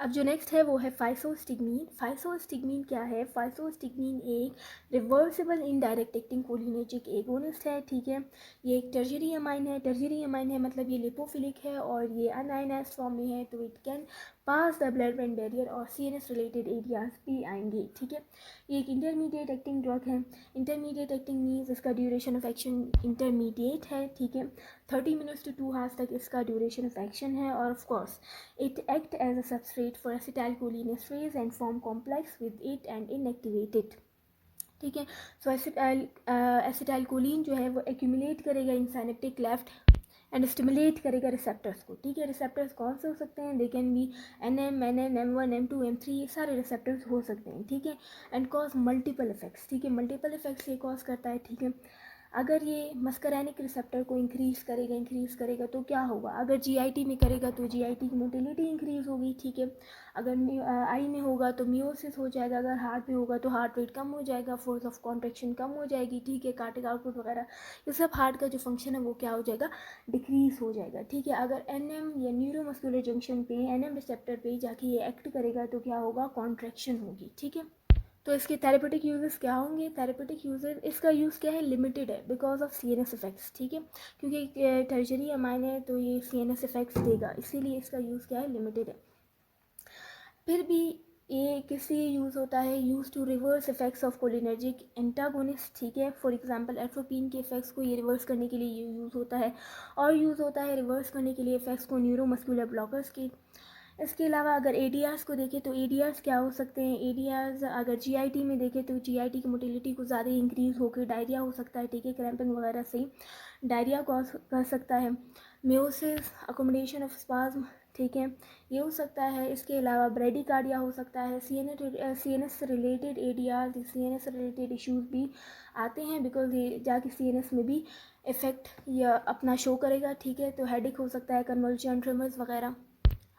अब जो नेक्स्ट है वो है फाइसोस्टिग्मीन। फाइसोस्टिग्मीन क्या है? फाइसोस्टिग्मीन एक reversible indirect acting cholinergic agonist है, ठीक है। ये एक टर्शियरी अमाइन है। टर्शियरी अमाइन है मतलब ये लिपोफिलिक है और ये अनआयनाइज्ड फॉर्म में है, तो it can pass the blood brain barrier और सीएनएस रिलेटेड एरियाज भी आएंगे, ठीक है। ये एक इंटरमीडिएट एक्टिंग ड्रग है। इंटरमीडिएट एक्टिंग मीन्स इसका ड्यूरेशन ऑफ एक्शन इंटरमीडिएट है, ठीक है। 30 मिनट्स टू 2 आवर्स तक इसका ड्यूरेशन ऑफ एक्शन है और of course it act as a substrate for acetylcholinesterase and form complex with it and inactivate it, ठीक है। सो एसिटाइलकोलिन जो है वो एक्यूमुलेट करेगा इन साइनेप्टिक लेफ्ट एंड स्टिमुलेट करेगा रिसेप्टर्स को, ठीक है। रिसेप्टर्स कौन से हो सकते हैं? They can be NM, NN, M1, M2, M3, ये सारे रिसेप्टर्स हो सकते हैं, ठीक है। एंड कॉज मल्टीपल इफेक्ट्स, ठीक है। मल्टीपल इफेक्ट्स ये कॉज करता है, ठीक है। अगर ये मस्करैनिक रिसेप्टर को इंक्रीज़ करेगा तो क्या होगा? अगर GIT में करेगा तो GIT की मोटिलिटी इंक्रीज़ होगी, ठीक है। अगर आई में होगा तो मियोसिस हो जाएगा। अगर हार्ट में होगा तो हार्ट रेट कम हो जाएगा, फोर्स ऑफ कॉन्ट्रेक्शन कम हो जाएगी, ठीक है। कार्डिक आउटपुट वगैरह ये सब हार्ट का जो फंक्शन है वो क्या हो जाएगा? डिक्रीज हो जाएगा, ठीक है। अगर NM या न्यूरोमस्कुलर जंक्शन पे NM रिसेप्टर पे जाके ये एक्ट करेगा तो क्या होगा? कॉन्ट्रैक्शन होगी, ठीक है। तो इसके थेरेपेटिक यूजेस क्या होंगे? थेरेपेटिक यूजेस, इसका यूज़ क्या है? लिमिटेड है बिकॉज ऑफ CNS इफेक्ट्स, ठीक है। क्योंकि टर्शरी अमाइन है तो ये CNS इफेक्ट्स देगा, इसीलिए इसका यूज़ क्या है? लिमिटेड है। फिर भी ये किस लिए यूज़ होता है? Use to reverse effects of cholinergic antagonist, ठीक है। फॉर एग्जांपल एट्रोपिन के इफेक्ट्स को ये रिवर्स करने के लिए ये यूज़ होता है, और यूज़ होता है रिवर्स करने के लिए इफेक्ट्स को न्यूरोमस्कुलर ब्लॉकर्स की। इसके अलावा अगर ADRs को देखें तो ADRs क्या हो सकते हैं? ADRs अगर GIT में देखें तो GIT की मोटिलिटी को ज़्यादा इंक्रीज़ होकर डायरिया हो सकता है, ठीक है। क्रैम्पिंग वगैरह से डायरिया कॉज कर सकता है। मियोसिस, अकोमोडेशन ऑफ स्पाज्म, ठीक है, ये हो सकता है। इसके अलावा ब्रेडिकार्डिया हो सकता है। CNS related ADRs, CNS related issues भी आते हैं बिकॉज ये जाके CNS में भी इफ़ेक्ट या अपना शो करेगा, ठीक है। तो हेडेक हो सकता है, कन्वल्शन, ट्रिमर्स वगैरह।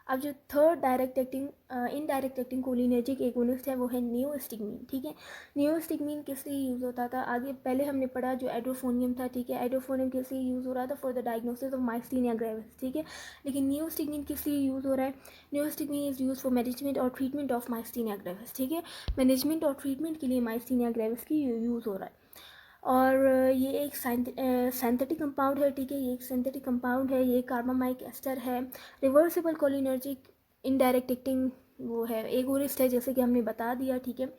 अब जो third direct acting indirect acting cholinergic agonist है वो है नियोस्टिग्मीन, ठीक है। नियोस्टिग्मीन किस लिए यूज़ होता था? आगे पहले हमने पढ़ा जो एड्रोफोनियम था, ठीक है। एड्रोफोनियम किस लिए यूज़ हो रहा था? For the diagnosis of myasthenia gravis, ठीक है। लेकिन नियोस्टिग्मीन किस लिए यूज़ हो रहा है? Neostigmine is use for management और ट्रीटमेंट ऑफ माइस्थीनिया ग्रेविस, ठीक है। मैनेजमेंट और ट्रीटमेंट के लिए माइस्थीनिया ग्रेविस की यूज़ हो रहा है। और ये एक सिंथेटिक कंपाउंड है, ठीक है। ये एक सिंथेटिक कंपाउंड है, ये कार्बामाइक एस्टर है। रिवर्सिबल कोलिनर्जिक इनडायरेक्ट एक्टिंग वो है, एगोनिस्ट है, जैसे कि हमने बता दिया, ठीक है।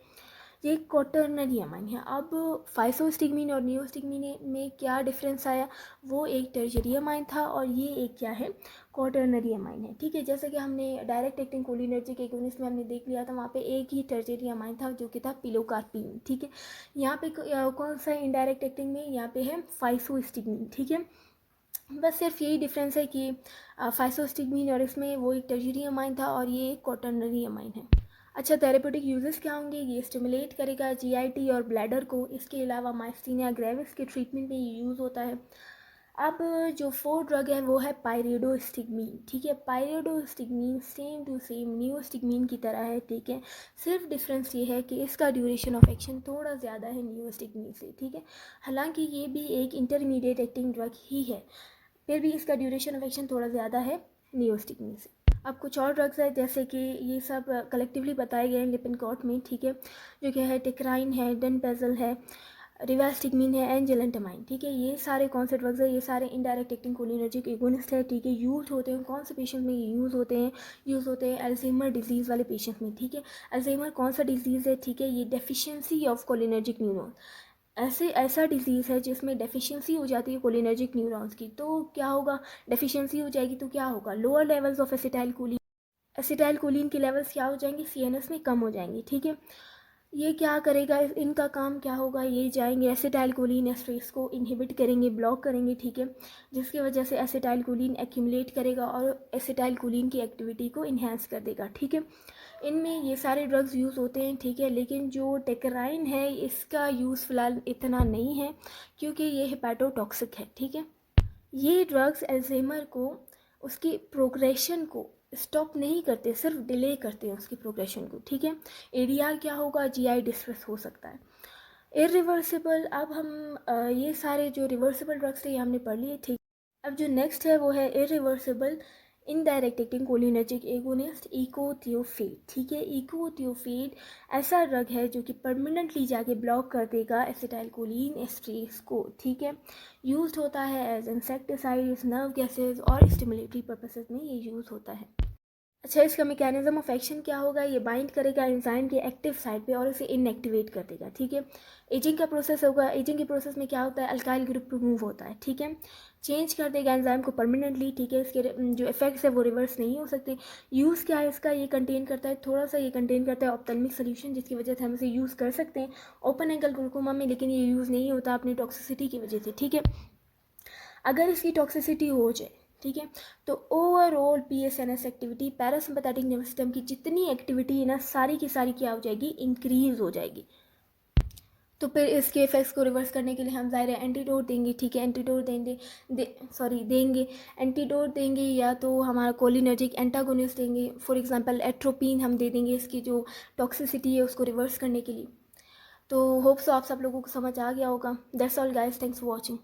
ये क्वाटर्नरी अमाइन है। अब फाइसोस्टिग्मीन और नियोस्टिग्मीन में क्या डिफरेंस आया? वो एक टर्शियरी अमाइन था और ये एक क्या है? क्वाटर्नरी अमाइन है, ठीक है। जैसे कि हमने डायरेक्ट एक्टिंग कोलिनर्जिक एगोनिस्ट में हमने देख लिया था, वहाँ पे एक ही टर्शियरी अमाइन था जो कि था पिलोकार्पिन, ठीक है। यहाँ पे कौन सा इनडायरेक्ट एक्टिंग में? यहाँ पे है फाइसोस्टिग्मीन, ठीक है। बस सिर्फ यही डिफरेंस है कि फाइसोस्टिग्मीन और इसमें वो एक टर्शियरी अमाइन था और ये एक क्वाटर्नरी अमाइन है। अच्छा, थेरेपेटिक यूजेस क्या होंगे? ये स्टिमुलेट करेगा GIT और ब्लैडर को। इसके अलावा माइस्थीनिया ग्रेविस के ट्रीटमेंट में ये यूज़ होता है। अब जो फोर्थ ड्रग है वो है पायरिडोस्टिग्मीन, ठीक है। पायरिडोस्टिग्मीन सेम टू सेम नियोस्टिग्मीन की तरह है, ठीक है। सिर्फ डिफरेंस ये है कि इसका ड्यूरेशन ऑफ एक्शन थोड़ा ज़्यादा है नियोस्टिग्मीन से, ठीक है। हालांकि ये भी एक इंटरमीडिएट एक्टिंग ड्रग ही है, फिर भी इसका ड्यूरेशन ऑफ एक्शन थोड़ा ज़्यादा है नियोस्टिग्मीन से। अब कुछ और ड्रग्स है जैसे कि ये सब कलेक्टिवली बताए गए हैं लिपिनकॉट में, ठीक है। जो कि है टिक्राइन है, डेनपेजल है, रिवास्टिग्मीन है, एंजेलेंटामाइन, ठीक है। ये सारे कौन से ड्रग्स है? ये सारे इनडायरेक्ट एक्टिंग कोलिनर्जिक एगोनिस्ट है, ठीक है। यूज होते हैं कौन से पेशेंट में? ये यूज़ होते हैं अल्जाइमर डिजीज़ वाले पेशेंट में, ठीक है। अल्जाइमर कौन सा डिजीज़ है? ठीक है, ये डेफिशिएंसी ऑफ कोलिनर्जिक न्यूरॉन, ऐसा डिजीज़ है जिसमें डेफिशिएंसी हो जाती है कोलिनर्जिक न्यूरॉन्स की। तो क्या होगा? डेफिशिएंसी हो जाएगी तो क्या होगा? लोअर लेवल्स ऑफ एसिटाइलकोलिन के लेवल्स क्या हो जाएंगे? CNS में कम हो जाएंगे, ठीक है। ये क्या करेगा? इनका काम क्या होगा? ये जाएंगे एसिटाइलकोलिन एस्ट्रेस को इनहिबिट करेंगे, ब्लॉक करेंगे, ठीक है। जिसकी वजह से एसिटाइलकोलिन एक्यूमुलेट करेगा और एसिटाइलकोलिन की एक्टिविटी को इन्हेंस कर देगा, ठीक है। इनमें ये सारे ड्रग्स यूज़ होते हैं, ठीक है। लेकिन जो टेकराइन है इसका यूज़ फ़िलहाल इतना नहीं है क्योंकि ये हेपाटोटॉक्सिक है, ठीक है। ये ड्रग्स अल्जाइमर को उसकी प्रोग्रेशन को स्टॉप नहीं करते, सिर्फ डिले करते हैं उसकी प्रोग्रेशन को, ठीक है। ADR क्या होगा? GI डिस्ट्रेस हो सकता है। इरिवर्सिबल, अब हम ये सारे जो रिवर्सिबल ड्रग्स थे ये हमने पढ़ लिए, ठीक। अब जो नेक्स्ट है वो है irreversible indirect acting cholinergic agonist echothiophate, ठीक है। इकोथियोफेट ऐसा ड्रग है जो कि परमानेंटली जाके ब्लॉक कर देगा एसिटाइलकोलिन एस्ट्रेस को, ठीक है। यूज्ड होता है एज इंसेक्टिसाइड्स, नर्व गैसेस और स्टिमुलेटरी पर्पसेस में ये यूज़ होता है। अच्छा, इसका मैकेनिज्म ऑफ एक्शन क्या होगा, ये बाइंड करेगा एंजाइम के एक्टिव साइड पे और इसे इनएक्टिवेट कर देगा, ठीक है। एजिंग का प्रोसेस होगा, एजिंग के प्रोसेस में क्या होता है, अल्काइल ग्रुप रिमूव होता है, ठीक है। चेंज कर देगा एंजाइम को परमानेंटली, ठीक है। इसके जो इफेक्ट्स है वो रिवर्स नहीं हो सकते। यूज़ क्या है इसका, ये कंटेन करता है थोड़ा सा, ये कंटेन करता है ऑप्थेल्मिक सोल्यूशन, जिसकी वजह से हम इसे यूज़ कर सकते हैं ओपन एंगल ग्लूकोमा में, लेकिन ये यूज़ नहीं होता अपनी टॉक्सिसिटी की वजह से, ठीक है। अगर इसकी टॉक्सिसिटी हो जाए, ठीक है, तो overall PSNS activity, parasympathetic nervous system की जितनी एक्टिविटी है ना, सारी की सारी क्या हो जाएगी, इंक्रीज हो जाएगी। तो फिर इसके इफेक्ट्स को रिवर्स करने के लिए हम ज़ाहिर है एंटीडोट देंगे, ठीक है। एंटीडोट देंगे एंटीडोट देंगे, या तो हमारा कोलिनर्जिक एंटागोनिस्ट देंगे, फॉर एग्जांपल एट्रोपिन हम दे देंगे इसकी जो टॉक्सिसिटी है उसको रिवर्स करने के लिए। तो होप्स आप सब लोगों को समझ आ गया होगा। That's all guys, thanks for watching.